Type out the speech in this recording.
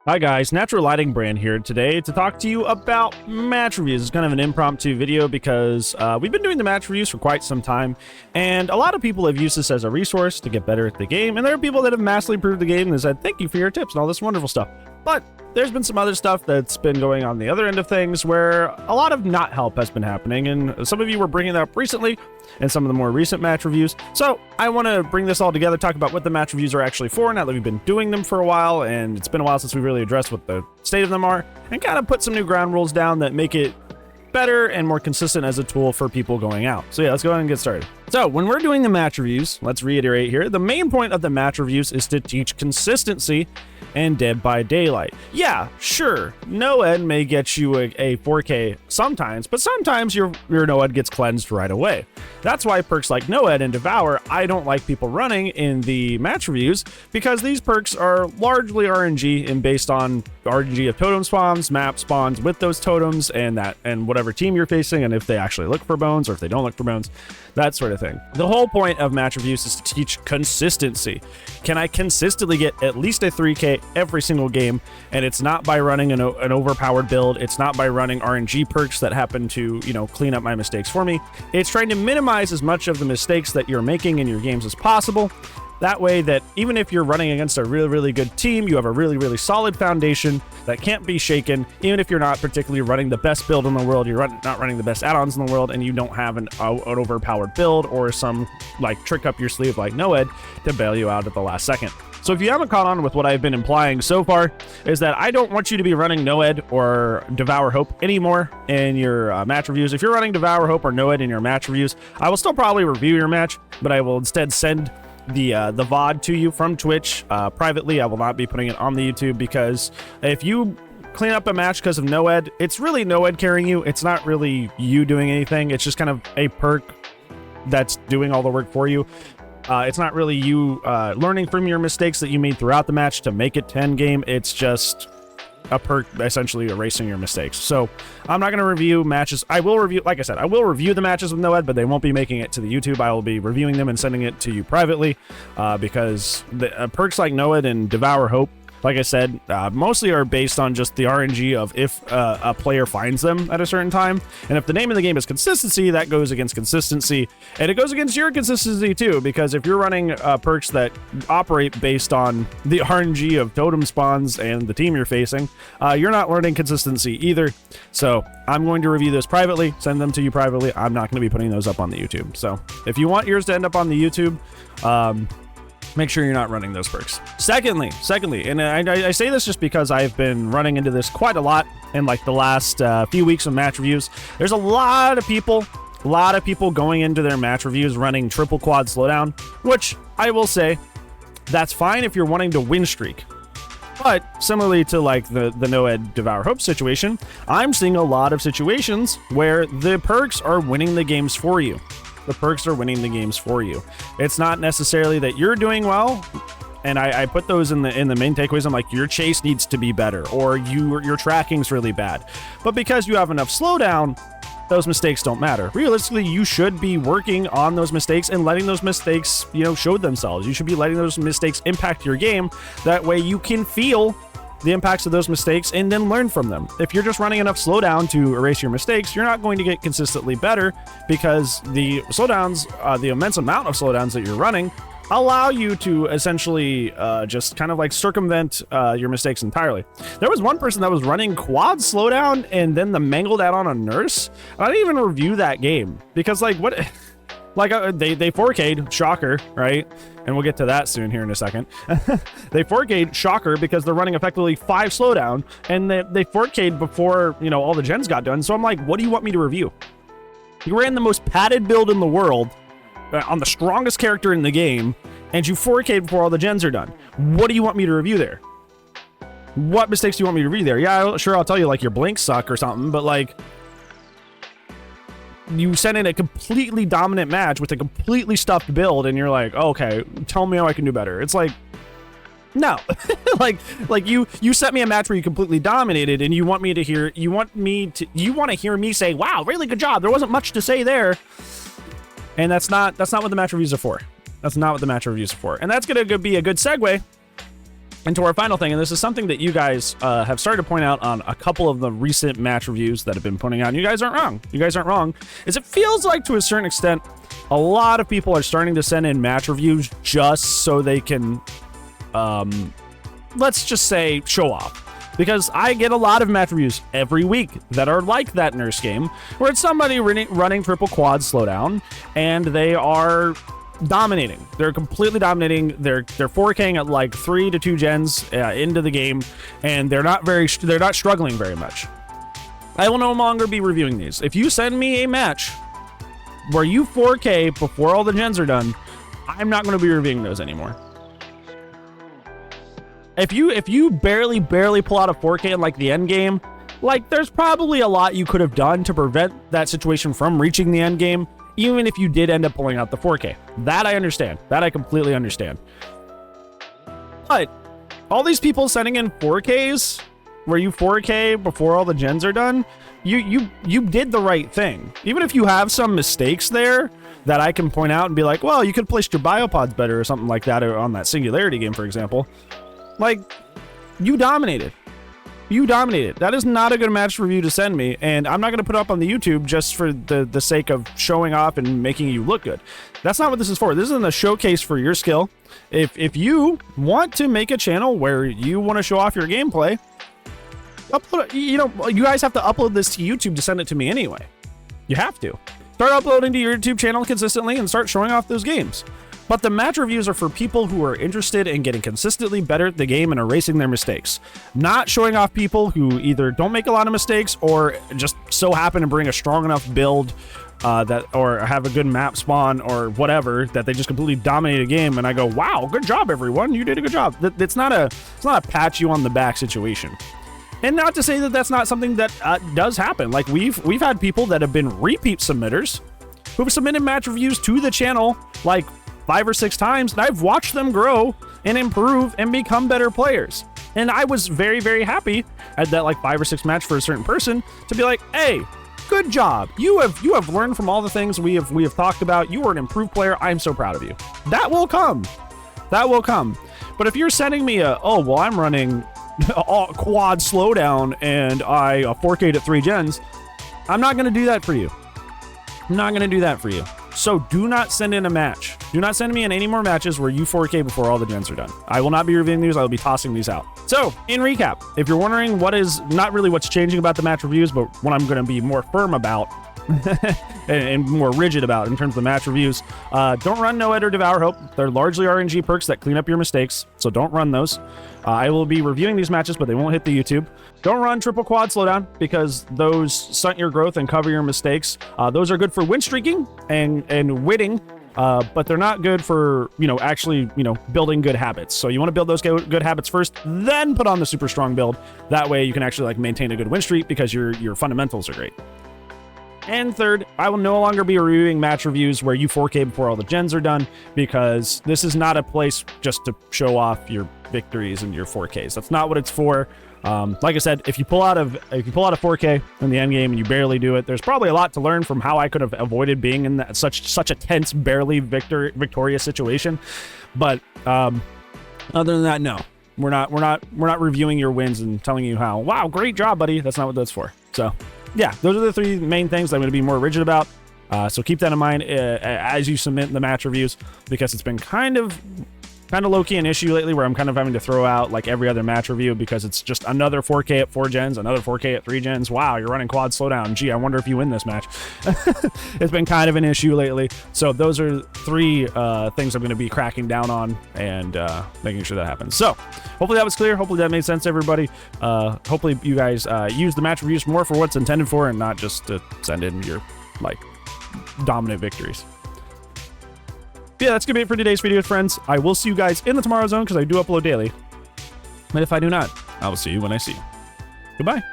Hi guys, Natural Lighting Brand here today to talk to you about match reviews. It's kind of an impromptu video because we've been doing the match reviews for quite some time, and a lot of people have used this as a resource to get better at the game, and there are people that have massively improved the game and said thank you for your tips and all this wonderful stuff. But there's been some other stuff that's been going on the other end of things where a lot of not help has been happening, and some of you were bringing that up recently in some of the more recent match reviews. So I want to bring this all together, talk about what the match reviews are actually for now that we've been doing them for a while, and it's been a while since we really addressed what the state of them are, and kind of put some new ground rules down that make it better and more consistent as a tool for people going out. So yeah, let's go ahead and get started. So when we're doing the match reviews, let's reiterate here, the main point of the match reviews is to teach consistency and Dead by Daylight. Yeah, sure, NOED may get you a 4K sometimes, but sometimes your NOED gets cleansed right away. That's why perks like NOED and Devour, I don't like people running in the match reviews, because these perks are largely RNG and based on RNG of totem spawns, map spawns with those totems, and whatever team you're facing, and if they actually look for bones or if they don't look for bones, that sort of thing. The whole point of match reviews is to teach consistency. Can I consistently get at least a 3K every single game? And it's not by running an overpowered build. It's not by running RNG perks that happen to, clean up my mistakes for me. It's trying to minimize as much of the mistakes that you're making in your games as possible. That way that even if you're running against a really, really good team, you have a really, really solid foundation that can't be shaken. Even if you're not particularly running the best build in the world, you're not running the best add-ons in the world, and you don't have an overpowered build or some trick up your sleeve like NOED to bail you out at the last second. So if you haven't caught on with what I've been implying so far, is that I don't want you to be running NOED or Devour Hope anymore in your match reviews. If you're running Devour Hope or NOED in your match reviews, I will still probably review your match, but I will instead send the VOD to you from Twitch privately. I will not be putting it on the YouTube, because if you clean up a match because of NOED, it's really NOED carrying you. It's not really you doing anything. It's just kind of a perk that's doing all the work for you. It's not really you learning from your mistakes that you made throughout the match to make it 10 game. It's just a perk essentially erasing your mistakes. So I'm not going to review matches. I will review, like I said, I will review the matches with NOED, but they won't be making it to the YouTube. I will be reviewing them and sending it to you privately, because the perks like NOED and Devour Hope, like I said, mostly are based on just the RNG of if a player finds them at a certain time. And if the name of the game is consistency, that goes against consistency. And it goes against your consistency too, because if you're running perks that operate based on the RNG of totem spawns and the team you're facing, you're not learning consistency either. So I'm going to review those privately, send them to you privately. I'm not going to be putting those up on the YouTube. So if you want yours to end up on the YouTube, make sure you're not running those perks. Secondly, and I say this just because I've been running into this quite a lot in the last few weeks of match reviews. There's a lot of people going into their match reviews running triple quad slowdown, which I will say, that's fine if you're wanting to win streak. But similarly to the NOED Devour Hope situation, I'm seeing a lot of situations where the perks are winning the games for you. The perks are winning the games for you. It's not necessarily that you're doing well, and I put those in the main takeaways. I'm like, your chase needs to be better, or your tracking's really bad. But because you have enough slowdown, those mistakes don't matter. Realistically, you should be working on those mistakes and letting those mistakes, show themselves. You should be letting those mistakes impact your game. That way you can feel the impacts of those mistakes and then learn from them. If you're just running enough slowdown to erase your mistakes, you're not going to get consistently better, because the slowdowns, the immense amount of slowdowns that you're running, allow you to essentially just kind of circumvent your mistakes entirely. There was one person that was running quad slowdown and then the mangled add-on a nurse. I didn't even review that game because what? They 4K'd Shocker, right? And we'll get to that soon here in a second. They 4K'd Shocker because they're running effectively 5 slowdown, and they 4K'd before, all the gens got done. So I'm like, what do you want me to review? You ran the most padded build in the world on the strongest character in the game, and you 4K'd before all the gens are done. What do you want me to review there? What mistakes do you want me to review there? Yeah, sure, I'll tell you your blinks suck or something, but you send in a completely dominant match with a completely stuffed build, and you're like, oh, okay, tell me how I can do better. It's no. you set me a match where you completely dominated, and you want to hear me say, wow, really good job. There wasn't much to say there. And that's not what the match reviews are for. That's not what the match reviews are for. And that's going to be a good segue And to our final thing, and this is something that you guys have started to point out on a couple of the recent match reviews that have been putting out, and you guys aren't wrong. You guys aren't wrong. Is it feels like to a certain extent, a lot of people are starting to send in match reviews just so they can, let's just say, show off. Because I get a lot of match reviews every week that are like that Nurse game, where it's somebody running triple quad slowdown, and they are dominating. They're completely dominating. They're 4K'ing at like 3 to 2 gens into the game, and they're not struggling very much. I will no longer be reviewing these. If you send me a match where you 4K before all the gens are done, I'm not going to be reviewing those anymore. If you barely pull out a 4K in like the end game, like there's probably a lot you could have done to prevent that situation from reaching the end game, even if you did end up pulling out the 4K. That I understand. That I completely understand. But all these people sending in 4Ks where you 4K before all the gens are done, you did the right thing. Even if you have some mistakes there that I can point out and be like, well, you could have placed your biopods better or something like that on that Singularity game, for example. Like, you dominated. You dominated. That is not a good match review to send me, and I'm not going to put it up on the YouTube just for the sake of showing off and making you look good. That's not what this is for. This isn't a showcase for your skill. If you want to make a channel where you want to show off your gameplay, upload. You guys have to upload this to YouTube to send it to me anyway. You have to. Start uploading to your YouTube channel consistently and start showing off those games. But the match reviews are for people who are interested in getting consistently better at the game and erasing their mistakes. Not showing off people who either don't make a lot of mistakes or just so happen to bring a strong enough build or have a good map spawn or whatever that they just completely dominate a game and I go, wow, good job everyone, you did a good job. It's not a pat you on the back situation. And not to say that that's not something that does happen. Like we've had people that have been repeat submitters who've submitted match reviews to the channel like 5 or 6 times, and I've watched them grow and improve and become better players. And I was very, very happy at that like 5 or 6 match for a certain person to be like, hey, good job. You have learned from all the things we have talked about. You are an improved player. I'm so proud of you. That will come. That will come. But if you're sending me I'm running a quad slowdown and I 4K'd at 3 gens, I'm not going to do that for you. I'm not going to do that for you. So do not send in a match. Do not send me in any more matches where you 4K before all the gens are done. I will not be reviewing these. I will be tossing these out. So in recap, if you're wondering what is not really what's changing about the match reviews, but what I'm going to be more firm about and more rigid about in terms of the match reviews, don't run No Ed or Devour Hope. They're largely RNG perks that clean up your mistakes, so don't run those. I will be reviewing these matches, but they won't hit the YouTube. Don't run triple quad slowdown because those stunt your growth and cover your mistakes. Those are good for win streaking and winning, but they're not good for, actually, building good habits. So you want to build those good habits first, then put on the super strong build. That way you can actually like maintain a good win streak because your fundamentals are great. And third, I will no longer be reviewing match reviews where you 4K before all the gens are done, because this is not a place just to show off your victories and your 4Ks. That's not what it's for. Like I said, if you pull out a 4K in the end game and you barely do it, there's probably a lot to learn from how I could have avoided being in that such a tense, barely victorious situation. But other than that, no, we're not reviewing your wins and telling you how, wow, great job, buddy. That's not what that's for. So yeah, those are the 3 main things I'm going to be more rigid about. So keep that in mind as you submit the match reviews, because it's been kind of low-key an issue lately where I'm kind of having to throw out like every other match review because it's just another 4K at 4 gens, another 4K at 3 gens. Wow, you're running quad slowdown. Gee, I wonder if you win this match. It's been kind of an issue lately. So those are 3 things I'm going to be cracking down on and making sure that happens. So hopefully that was clear. Hopefully that made sense to everybody. Hopefully you guys use the match reviews more for what's intended for and not just to send in your like dominant victories. Yeah, that's gonna be it for today's video, friends. I will see you guys in the Tomorrow Zone because I do upload daily. But if I do not, I will see you when I see you. Goodbye.